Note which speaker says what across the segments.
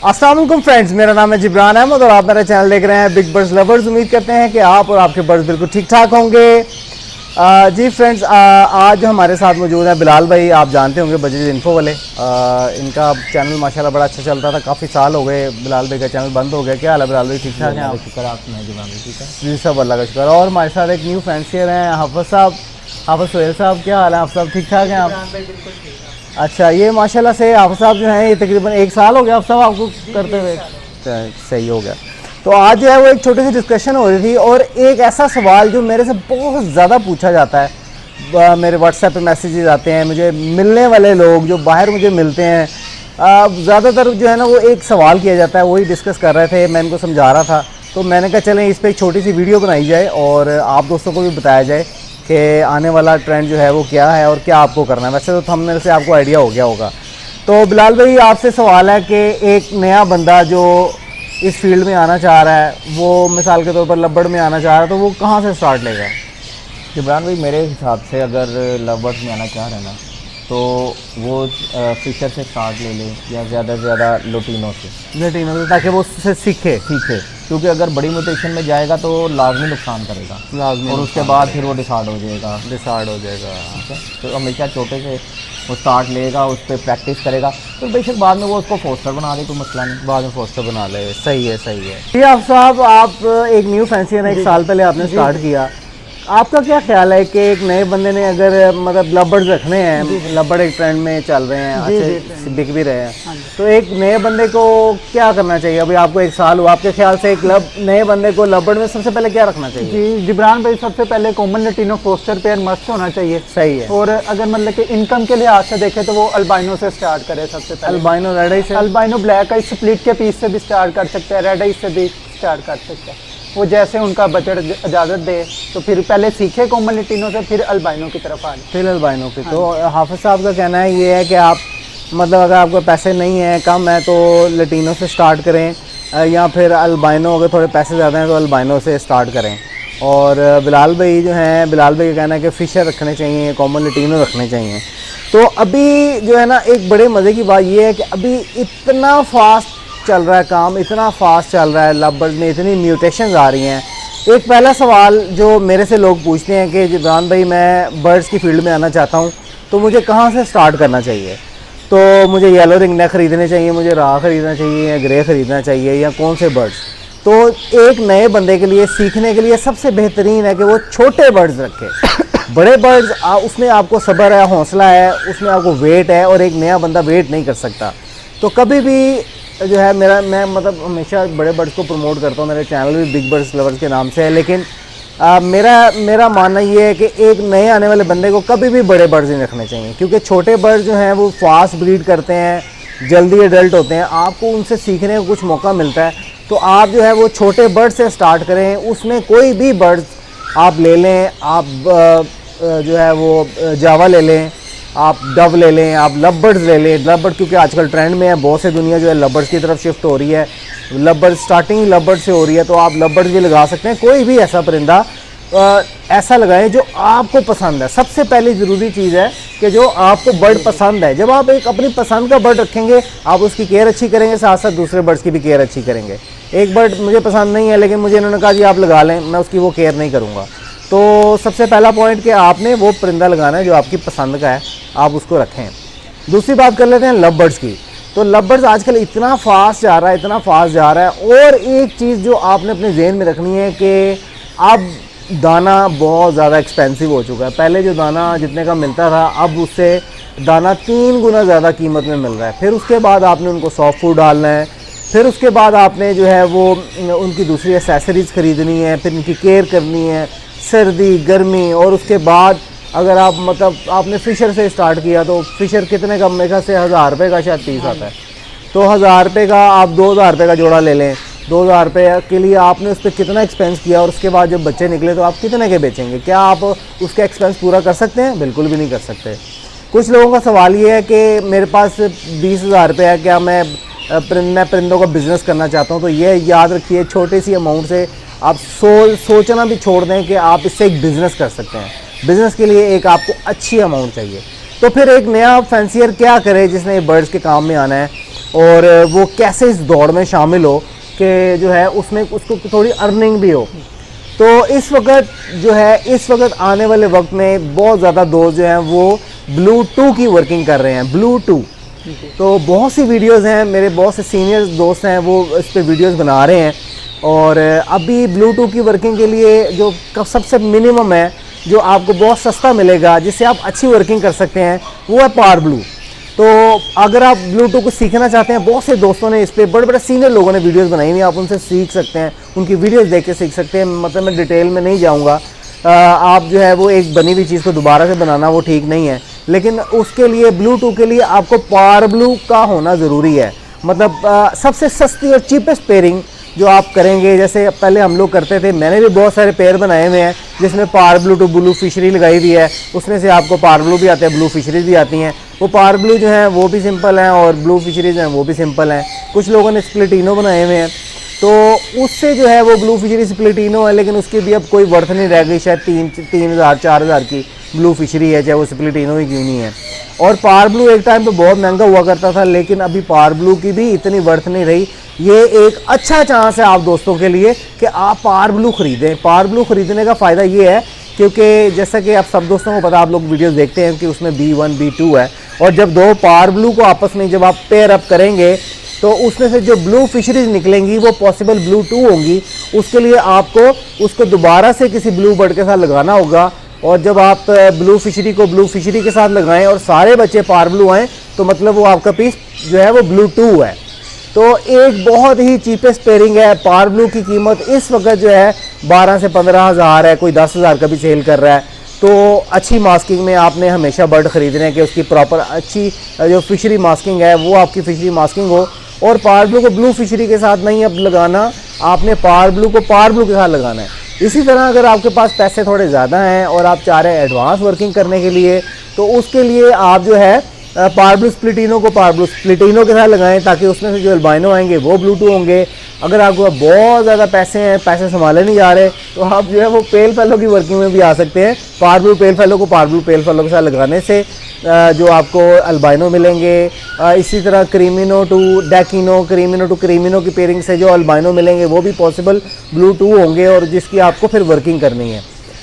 Speaker 1: अस्सलाम वालेकुम फ्रेंड्स, मेरा नाम है जिब्रान अहमद और आप मेरा चैनल देख रहे हैं बिग बर्ड्स लवर्स। उम्मीद करते हैं कि आप और आपके बर्ड्स बिल्कुल ठीक ठाक होंगे। जी फ्रेंड्स, आज हमारे साथ मौजूद है बिलाल भाई। आप जानते होंगे बजट इन्फो वाले। इनका चैनल माशाल्लाह बड़ा अच्छा चलता था, काफ़ी साल हो गए बिलाल भाई का चैनल बंद हो गया। क्या हाल है बिलाल भाई, ठीक ठाक हैं आप?
Speaker 2: शुक्र आप सुनाए जिब्रान भाई, ठीक है
Speaker 1: जी सब अल्लाह का शुक्र। और हमारे साथ एक न्यू फैंसियर हैं हाफिज़ साहब, हाफिज़ सोहेल साहब। क्या हाल है आप सब, ठीक ठाक हैं आप? अच्छा, ये माशाल्लाह से हाफिज़ साहब जो हैं ये तकरीबन 1 साल हो गया आप सब आपको करते हुए। सही हो गया। तो आज जो है वो एक छोटी सी डिस्कशन हो रही थी और एक ऐसा सवाल जो मेरे से बहुत ज़्यादा पूछा जाता है। मेरे व्हाट्सएप पे मैसेजेस आते हैं, मुझे मिलने वाले लोग जो बाहर मुझे मिलते हैं, ज़्यादातर जो है ना वो एक सवाल किया जाता है, वही डिस्कस कर रहे थे, मैं इनको समझा रहा था। तो मैंने कहा चलें इस पर एक छोटी सी वीडियो बनाई जाए और आप दोस्तों को भी बताया जाए कि आने वाला ट्रेंड जो है वो क्या है और क्या आपको करना है। वैसे तो थंबनेल से आपको आइडिया हो गया होगा। तो बिलाल भाई आपसे सवाल है कि एक नया बंदा जो इस फील्ड में आना चाह रहा है, वो मिसाल के तौर पर लबड़ में आना चाह रहा है, तो वो कहाँ से स्टार्ट लेगा?
Speaker 2: जिब्रान भाई मेरे हिसाब से अगर लवर्स में आना चाह रहे हैं ना तो वो फिशर से स्टार्ट ले ले या ज़्यादा से ज़्यादा लोटिनो से,
Speaker 1: ताकि वो उससे सीखे।
Speaker 2: क्योंकि अगर बड़ी म्यूटेशन में जाएगा तो लाजमी नुकसान करेगा,
Speaker 1: लाजमी,
Speaker 2: और उसके बाद फिर वो डिसार्ड हो जाएगा।
Speaker 1: ठीक है।
Speaker 2: तो हमेशा छोटे से वो स्टार्ट लेगा, उस पर प्रैक्टिस करेगा, तो बेशक बाद में वो उसको फोस्टर बना दे, कोई मसला नहीं,
Speaker 1: बाद में फोस्टर बना ले। सही है। जी आप साहब, आप एक न्यू फैंसियर है, 1 साल पहले आपने स्टार्ट किया। आपका क्या ख्याल है कि एक नए बंदे ने अगर मतलब लबर्ड रखने हैं, लबर्ड एक ट्रेंड में चल रहे हैं, अच्छे बिक भी रहे हैं, तो एक नए बंदे को क्या करना चाहिए? अभी आपको 1 साल हुआ, आपके ख्याल से एक नए बंदे को लबर्ड में सबसे पहले क्या रखना चाहिए?
Speaker 3: जी जिब्रान भाई, सबसे पहले common Latino foster pair must होना चाहिए।
Speaker 1: सही है।
Speaker 3: और अगर मतलब कि इनकम के लिहाज से देखें तो वो अल्बाइनो से स्टार्ट करे सबसे पहले।
Speaker 1: अल्बाइनो, रेड आई से?
Speaker 3: अल्बाइनो ब्लैक आई स्प्लिट के पीस से भी स्टार्ट कर सकते हैं, रेड आई से भी स्टार्ट कर सकते हैं। वो जैसे उनका बजट इजाज़त दे तो फिर पहले सीखे कॉमन लटीनो से, फिर अल्बाइनो की तरफ आ जाए,
Speaker 1: फिर अल्बाइनो की। तो हाफिज़ साहब का कहना है ये है कि आप मतलब अगर आपको पैसे नहीं हैं, कम है, तो लटीनो से स्टार्ट करें, या फिर अल्बाइनो अगर थोड़े पैसे ज़्यादा हैं तो अल्बाइनो से स्टार्ट करें। और बिलाल भाई जो हैं, बिलाल भाई का कहना है कि फ़िशर रखने चाहिए, कॉमन लटीनो रखने चाहिए। तो अभी जो है ना एक बड़े मज़े की बात ये है कि अभी इतना फास्ट चल रहा है काम, इतना फास्ट चल रहा है, लबर्ड में इतनी म्यूटेशंस आ रही हैं। एक पहला सवाल जो मेरे से लोग पूछते हैं कि जिब्रान भाई मैं बर्ड्स की फील्ड में आना चाहता हूं, तो मुझे कहां से स्टार्ट करना चाहिए? तो मुझे येलो रिंग नेक ख़रीदने चाहिए, मुझे राह ख़रीदना चाहिए, या ग्रे ख़रीदना चाहिए, या कौन से बर्ड्स? तो एक नए बंदे के लिए सीखने के लिए सबसे बेहतरीन है कि वो छोटे बर्ड्स रखे। बड़े बर्ड्स उसमें आपको सब्र है, हौसला है, उसमें आपको वेट है, और एक नया बंदा वेट नहीं कर सकता। तो कभी भी जो है मैं मतलब हमेशा बड़े बर्ड्स को प्रमोट करता हूँ, मेरे चैनल भी बिग बर्ड्स लवर्स के नाम से है, लेकिन मेरा मानना ये है कि एक नए आने वाले बंदे को कभी भी बड़े बर्ड्स नहीं रखने चाहिए, क्योंकि छोटे बर्ड्स जो हैं वो फास्ट ब्रीड करते हैं, जल्दी एडल्ट होते हैं, आपको उनसे सीखने का कुछ मौका मिलता है। तो आप जो है वो छोटे बर्ड से स्टार्ट करें, उसमें कोई भी बर्ड्स आप ले लें, आप जो है वो जावा ले लें, आप डव ले लें, आप लबर्ड्स ले लें। लबर्ड क्योंकि आजकल ट्रेंड में है, बहुत से दुनिया जो है लबर्ड्स की तरफ शिफ्ट हो रही है, लबर्ड स्टार्टिंग लबर्ड से हो रही है, तो आप लबर्ड्स भी लगा सकते हैं। कोई भी ऐसा परिंदा ऐसा लगाएं जो आपको पसंद है। सबसे पहली ज़रूरी चीज़ है कि जो आपको बर्ड पसंद है। जब आप एक अपनी पसंद का बर्ड रखेंगे, आप उसकी केयर अच्छी करेंगे, साथ साथ दूसरे बर्ड्स की भी केयर अच्छी करेंगे। एक बर्ड मुझे पसंद नहीं है, लेकिन मुझे इन्होंने कहा जी आप लगा लें, मैं उसकी वो केयर नहीं करूँगा। तो सबसे पहला पॉइंट कि आपने वो परिंदा लगाना है जो आपकी पसंद का है, आप उसको रखें। दूसरी बात कर लेते हैं लव बर्ड्स की। तो लव बर्ड्स आजकल इतना फास्ट जा रहा है, इतना फास्ट जा रहा है। और एक चीज़ जो आपने अपने ज़हन में रखनी है कि अब दाना बहुत ज़्यादा एक्सपेंसिव हो चुका है। पहले जो दाना जितने का मिलता था, अब उससे दाना 3 गुना ज़्यादा कीमत में मिल रहा है। फिर उसके बाद आपने उनको सॉफ्ट फूड डालना है, फिर उसके बाद आपने जो है वो उनकी दूसरी एसेसरीज़ ख़रीदनी है, फिर उनकी केयर करनी है, सर्दी गर्मी। और उसके बाद अगर आप मतलब आपने फ़िशर से स्टार्ट किया तो फ़िशर कितने का, मेरे ख्याल से 1000 रुपये का शायद पीस आता है। तो 1000 रुपये का आप 2000 रुपये का जोड़ा ले लें। 2000 रुपये के लिए आपने उस पर कितना एक्सपेंस किया, और उसके बाद जब बच्चे निकले तो आप कितने के बेचेंगे? क्या आप उसका एक्सपेंस पूरा कर सकते हैं? बिल्कुल भी नहीं कर सकते। कुछ लोगों का सवाल ये है कि मेरे पास 20,000 रुपये है, क्या मैं परिंदों का बिज़नेस करना चाहता हूँ? तो ये याद रखिए, छोटी सी अमाउंट से आप सोचना भी छोड़ दें कि आप इससे एक बिज़नेस कर सकते हैं। बिज़नेस के लिए एक आपको अच्छी अमाउंट चाहिए। तो फिर एक नया फैंसियर क्या करे जिसने बर्ड्स के काम में आना है? और वो कैसे इस दौड़ में शामिल हो कि जो है उसमें उसको थोड़ी अर्निंग भी हो। तो इस वक्त आने वाले वक्त में बहुत ज़्यादा दोस्त जो हैं वो Blue2 की वर्किंग कर रहे हैं, Blue2। तो बहुत सी वीडियोस हैं, मेरे बहुत से सीनियर दोस्त हैं वो इस पे वीडियोस बना रहे हैं। और अभी Blue2 की वर्किंग के लिए जो सबसे मिनिमम है, जो आपको बहुत सस्ता मिलेगा, जिससे आप अच्छी वर्किंग कर सकते हैं, वो है PowerBlue। तो अगर आप Blue2 को सीखना चाहते हैं, बहुत से दोस्तों ने इस पर, बड़े बड़े सीनियर लोगों ने वीडियोस बनाई हुई हैं, आप उनसे सीख सकते हैं, उनकी वीडियोस देख के सीख सकते हैं। मतलब मैं डिटेल में नहीं जाऊंगा, आप जो है वो एक बनी हुई चीज़ को दोबारा से बनाना वो ठीक नहीं है, लेकिन उसके लिए Blue2 के लिए आपको PowerBlue का होना ज़रूरी है। मतलब सबसे सस्ती और चीपेस्ट पेयरिंग जो आप करेंगे, जैसे पहले हम लोग करते थे, मैंने भी बहुत सारे पेयर बनाए हुए हैं जिसमें PowerBlue to ब्लू फिशरी लगाई हुई है, उसमें से आपको PowerBlue भी आते हैं, ब्लू फिशरीज भी आती हैं। वो PowerBlue जो है वो भी सिंपल हैं और ब्लू फिशरीज हैं वो भी सिंपल हैं। कुछ लोगों ने स्प्लिटिनो बनाए हुए हैं, तो उससे जो है वो ब्लू फिशरी स्प्लिटिनो है, लेकिन उसकी भी अब कोई वर्थ नहीं रह गई। शायद 3,000 4,000 की ब्लू फिशरी है, चाहे वो स्प्लिटिनो ही क्यों नहीं है। और PowerBlue एक टाइम पे बहुत महंगा हुआ करता था, लेकिन अभी PowerBlue की भी इतनी वर्थ नहीं रही। ये एक अच्छा चांस है आप दोस्तों के लिए कि आप PowerBlue ख़रीदें। PowerBlue ख़रीदने का फ़ायदा ये है क्योंकि जैसा कि आप सब दोस्तों को पता, आप लोग वीडियोस देखते हैं कि उसमें B1 B2 है, और जब दो PowerBlue को आपस में जब आप पेयर अप करेंगे तो उसमें से जो ब्लू फिशरीज निकलेंगी वो पॉसिबल Blue2 होंगी। उसके लिए आपको उसको दोबारा से किसी ब्लू बर्ड के साथ लगाना होगा, और जब आप ब्लू फिशरी को ब्लू फिशरी के साथ लगाएं और सारे बच्चे PowerBlue आएँ तो मतलब वो आपका पीस जो है वो Blue2 है। तो एक बहुत ही चीपेस्ट पेयरिंग है। PowerBlue की कीमत इस वक्त जो है 12 से 15 हज़ार है, कोई 10,000 का भी सेल कर रहा है। तो अच्छी मास्किंग में आपने हमेशा बर्ड ख़रीदने कि उसकी प्रॉपर अच्छी जो फिशरी मास्किंग है वो आपकी फिशरी मास्किंग हो। और PowerBlue को ब्लू फिशरी के साथ नहीं अब लगाना, आपने PowerBlue को PowerBlue के साथ लगाना है। इसी तरह अगर आपके पास पैसे थोड़े ज़्यादा हैं और आप चाह रहे हैं एडवांस वर्किंग करने के लिए, तो उसके लिए आप जो है PowerBlue स्प्लिटिनो को PowerBlue स्प्लिटिनो के साथ लगाएं, ताकि उसमें से जो अल्बाइनो आएंगे वो Blue2 होंगे। अगर आपको बहुत ज़्यादा पैसे हैं, पैसे संभाले नहीं जा रहे, तो आप जो है वो पेल फेलो की वर्किंग में भी आ सकते हैं। PowerBlue पेल फेलो को PowerBlue पेल फेलो के साथ लगाने से जो आपको अल्बाइनो मिलेंगे। इसी तरह क्रीमिनो टू डैकिनो, क्रीमिनो टू क्रीमिनो की पेयरिंग से जो अल्बाइनो मिलेंगे वो भी पॉसिबल Blue2 होंगे, और जिसकी आपको फिर वर्किंग करनी है।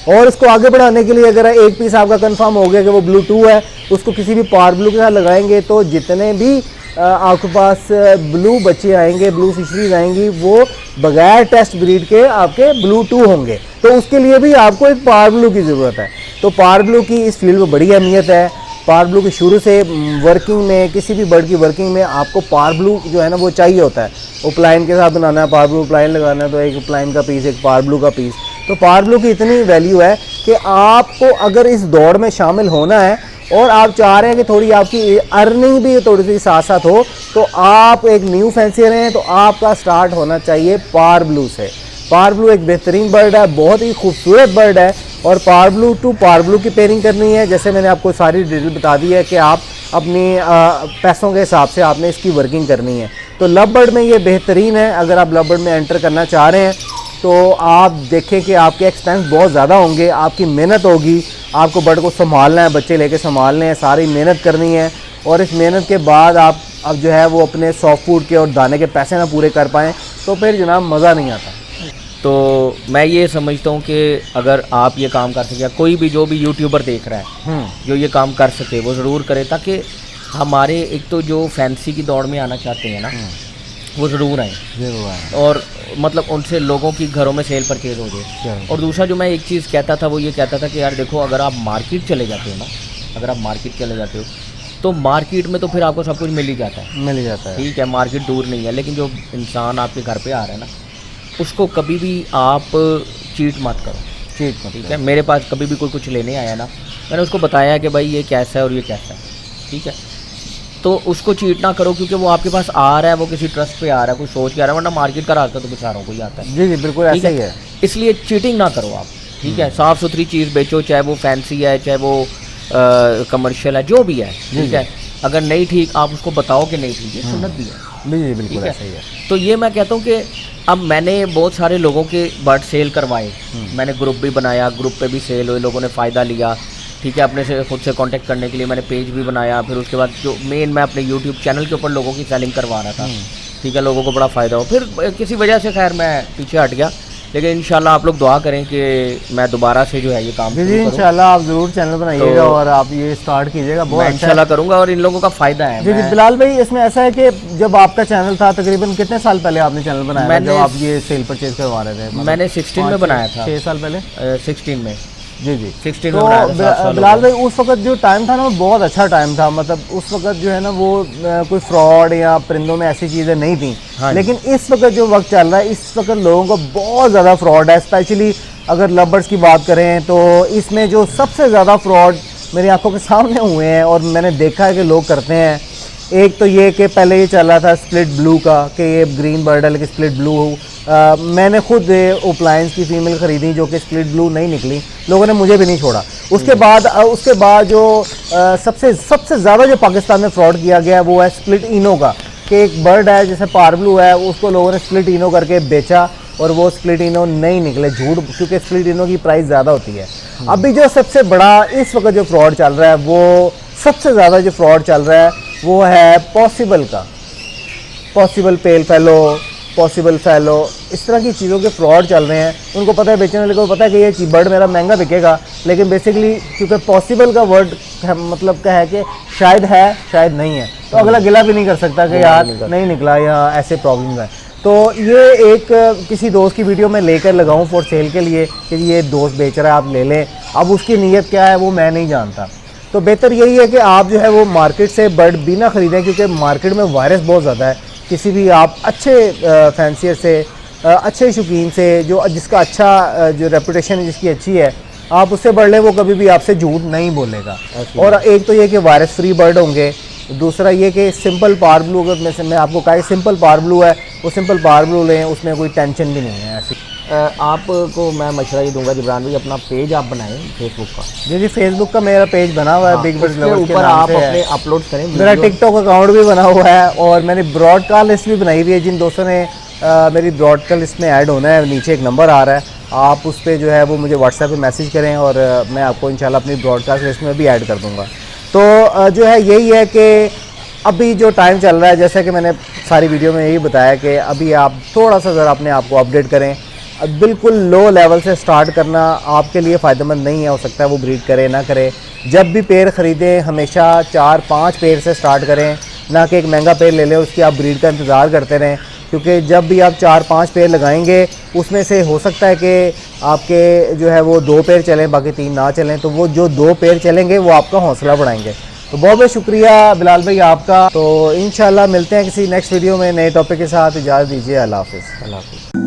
Speaker 1: और इसको आगे बढ़ाने के लिए अगर एक पीस आपका कंफर्म हो गया कि वो Blue2 है, उसको किसी भी PowerBlue के साथ लगाएंगे तो जितने भी आपके पास ब्लू बच्चे आएंगे, ब्लू फिशरीज आएंगी, वो बगैर टेस्ट ब्रीड के आपके Blue2 होंगे। तो उसके लिए भी आपको एक PowerBlue की ज़रूरत है। तो PowerBlue की इस फील्ड में बड़ी अहमियत है। PowerBlue की शुरू से वर्किंग में, किसी भी बर्ड की वर्किंग में आपको PowerBlue जो है ना वो चाहिए होता है। उपलाइन के साथ बनाना है, PowerBlue उपलाइन लगाना है, तो एक उपलाइन का पीस, एक PowerBlue का पीस। तो PowerBlue की इतनी वैल्यू है कि आपको अगर इस दौड़ में शामिल होना है और आप चाह रहे हैं कि थोड़ी आपकी अर्निंग भी थोड़ी सी साथ साथ हो, तो आप एक न्यू फैंसियर हैं, तो आपका स्टार्ट होना चाहिए PowerBlue से। PowerBlue एक बेहतरीन बर्ड है, बहुत ही खूबसूरत बर्ड है, और PowerBlue to PowerBlue की पेयरिंग करनी है। जैसे मैंने आपको सारी डिटेल बता दी है कि आप अपनी पैसों के हिसाब से आपने इसकी वर्किंग करनी है। तो लव बर्ड में ये बेहतरीन है। अगर आप लव बर्ड में एंटर करना चाह रहे हैं तो आप देखें कि आपके एक्सपेंस बहुत ज़्यादा होंगे, आपकी मेहनत होगी, आपको बर्ड को संभालना है, बच्चे लेके संभालने हैं, सारी मेहनत करनी है। और इस मेहनत के बाद आप अब जो है वो अपने सॉफ्ट फूड के और दाने के पैसे ना पूरे कर पाएँ तो फिर जनाब मज़ा नहीं आता।
Speaker 2: तो मैं ये समझता हूँ कि अगर आप ये काम कर सके, कोई भी जो भी यूट्यूबर देख रहा है जो ये काम कर सके वो ज़रूर करे, ताकि हमारे एक तो जो फैंसी की दौड़ में आना चाहते हैं ना वो ज़रूर आए, और मतलब उनसे लोगों की घरों में सेल परचेज हो जाए। और दूसरा जो मैं एक चीज़ कहता था वो ये कहता था कि यार देखो, अगर आप मार्केट चले जाते हो ना, अगर आप मार्केट चले जाते हो तो मार्केट में तो फिर आपको सब कुछ मिल ही जाता है, ठीक है, मार्केट दूर नहीं है। लेकिन जो इंसान आपके घर पे आ रहा है ना, उसको कभी भी आप चीट मत करो, ठीक है। मेरे पास कभी भी कोई कुछ लेने आया ना, मैंने उसको बताया कि भाई ये कैसा है और ये कैसा है, ठीक है। तो उसको चीट ना करो, क्योंकि वो आपके पास आ रहा है, वो किसी ट्रस्ट पे आ रहा है, कुछ सोच के आ रहा है, वरना मार्केट का रास्ता तो बेचारों को ही आता है।
Speaker 1: जी बिल्कुल ऐसा ही है।
Speaker 2: इसलिए चीटिंग ना करो आप, ठीक है। साफ़ सुथरी चीज़ बेचो, चाहे वो फैंसी है, चाहे वो कमर्शियल है, जो भी है, ठीक है। अगर नहीं ठीक, आप उसको बताओ कि नहीं ठीक है, सुन्नत भी है।
Speaker 1: जी बिल्कुल ऐसा ही है।
Speaker 2: तो ये मैं कहता हूँ कि अब मैंने बहुत सारे लोगों के बर्ड सेल करवाए, मैंने ग्रुप भी बनाया, ग्रुप पे भी सेल हुए, लोगों ने फ़ायदा लिया। ठीक है, अपने से खुद से कांटेक्ट करने के लिए मैंने पेज भी बनाया। फिर उसके बाद जो मेन मैं अपने यूट्यूब चैनल के ऊपर लोगों की सेलिंग करवा रहा था, ठीक है, लोगों को बड़ा फ़ायदा हो। फिर किसी वजह से खैर मैं पीछे हट गया, लेकिन इंशाल्लाह आप लोग दुआ करें कि मैं दोबारा से जो है ये काम
Speaker 1: जी
Speaker 2: शुरू करूं।
Speaker 1: इंशाल्लाह आप ज़रूर चैनल बनाइएगा और आप ये स्टार्ट कीजिएगा, बहुत
Speaker 2: मैं
Speaker 1: अच्छा है।
Speaker 2: इंशाल्लाह करूंगा और इन लोगों का फ़ायदा है।
Speaker 1: जी जी बिलाल भाई, इसमें ऐसा है कि जब आपका चैनल था तकरीबन कितने साल पहले आपने चैनल बनाया था, जब आप ये सेल परचेज करवा रहे थे?
Speaker 2: मैंने 16 में बनाया था।
Speaker 1: 6 साल पहले?
Speaker 2: 16 में।
Speaker 1: जी जी
Speaker 2: 16
Speaker 1: तो
Speaker 2: में बनाया था, 7 साल हो
Speaker 1: बिलाल
Speaker 2: गए।
Speaker 1: भाई उस वक्त जो टाइम था ना वो बहुत अच्छा टाइम था, मतलब उस वक्त जो है ना वो कोई फ्रॉड या परिंदों में ऐसी चीज़ें नहीं थी।
Speaker 2: हाँ जी।
Speaker 1: लेकिन इस वक्त जो वक्त चल रहा है, इस वक्त लोगों को बहुत ज़्यादा फ्रॉड है। स्पेशली अगर लवर्स की बात करें तो इसमें जो सबसे ज़्यादा फ्रॉड मेरी आंखों के सामने हुए हैं और मैंने देखा है कि लोग करते हैं, एक तो ये कि पहले ये चल रहा था स्प्लिट ब्लू का, कि ये ग्रीन बर्ड है लेकिन स्प्लिट ब्लू हो। मैंने खुद ओपलाइंस की फ़ीमेल ख़रीदी जो कि स्प्लिट ब्लू नहीं निकली, लोगों ने मुझे भी नहीं छोड़ा। उसके बाद जो सबसे ज़्यादा जो पाकिस्तान में फ्रॉड किया गया वो है स्प्लिट इनो का, कि एक बर्ड है जैसे पार ब्लू है, उसको लोगों ने स्प्लिट इनो करके बेचा और वो स्प्लिट इनो नहीं निकले, झूठ, क्योंकि स्प्लिट इनो की प्राइस ज़्यादा होती है। अभी जो सबसे बड़ा इस वक्त जो फ्रॉड चल रहा है, वो सबसे ज़्यादा जो फ्रॉड चल रहा है वो है पॉसिबल का, पॉसिबल पेल फैलो, इस तरह की चीज़ों के फ्रॉड चल रहे हैं। उनको पता है, बेचने वाले को पता है कि ये बर्ड मेरा महंगा बिकेगा, लेकिन बेसिकली क्योंकि पॉसिबल का वर्ड मतलब क्या है कि शायद है शायद नहीं है, तो अगला गिला भी नहीं कर सकता कि यार नहीं निकला या ऐसे प्रॉब्लम्स हैं। तो ये एक किसी दोस्त की वीडियो में लेकर लगाऊं फॉर सेल के लिए कि ये दोस्त बेच रहा है आप ले लें, अब उसकी नीयत क्या है वो मैं नहीं जानता। तो बेहतर यही है कि आप जो है वो मार्केट से बर्ड भी ना ख़रीदें, क्योंकि मार्केट में वायरस बहुत ज़्यादा है। किसी भी आप अच्छे फैंसियर से, अच्छे शौकीन से, जो जिसका अच्छा जो रेपुटेशन है जिसकी अच्छी है, आप उससे बर्ड लें, वो कभी भी आपसे झूठ नहीं बोलेगा। और एक तो ये कि वायरस फ्री बर्ड होंगे, दूसरा ये कि सिंपल पार ब्लू, अगर मैं आपको कहा सिंपल पार ब्लू है, वो सिंपल पार ब्लू लें, उसमें कोई टेंशन भी नहीं है ऐसी।
Speaker 2: आपको मैं मशवरा ये दूंगा जिब्रान भाई, अपना पेज आप बनाएं फेसबुक का।
Speaker 1: जी जी फेसबुक का मेरा पेज बना हुआ है, बिग बर्ड्स लवर्स के
Speaker 2: ऊपर
Speaker 1: नाम
Speaker 2: आप
Speaker 1: से है।
Speaker 2: अपने अपलोड करें।
Speaker 1: मेरा टिकटॉक अकाउंट भी बना हुआ है और मैंने ब्रॉडकास्ट लिस्ट भी बनाई हुई है। जिन दोस्तों ने मेरी ब्रॉडकास्ट लिस्ट में ऐड होना है, नीचे एक नंबर आ रहा है, आप उस पर जो है वो मुझे व्हाट्सएप पे मैसेज करें और मैं आपको इंशाल्लाह अपनी ब्रॉडकास्ट लिस्ट में भी ऐड कर दूँगा। तो जो है यही है कि अभी जो टाइम चल रहा है, जैसा कि मैंने सारी वीडियो में यही बताया कि अभी आप थोड़ा सा ज़रा अपने आप को अपडेट करें। बिल्कुल लो लेवल से स्टार्ट करना आपके लिए फ़ायदेमंद नहीं है, हो सकता है वो ब्रीड करे ना करे। जब भी पेड़ ख़रीदें हमेशा 4-5 पेड़ से स्टार्ट करें, ना कि एक महंगा पेड़ ले लें उसकी आप ब्रीड का इंतज़ार करते रहें, क्योंकि जब भी आप 4-5 पेड़ लगाएंगे उसमें से हो सकता है कि आपके जो है वो 2 पेड़ चलें, बाकी 3 ना चलें, तो वो जो 2 पेड़ चलेंगे वो आपका हौसला बढ़ाएंगे। तो बहुत बहुत शुक्रिया बिलाल भाई आपका। तो इंशाल्लाह मिलते हैं किसी नेक्स्ट वीडियो में नए टॉपिक के साथ। इजाज़त दीजिए, अल्लाह हाफ़िज़।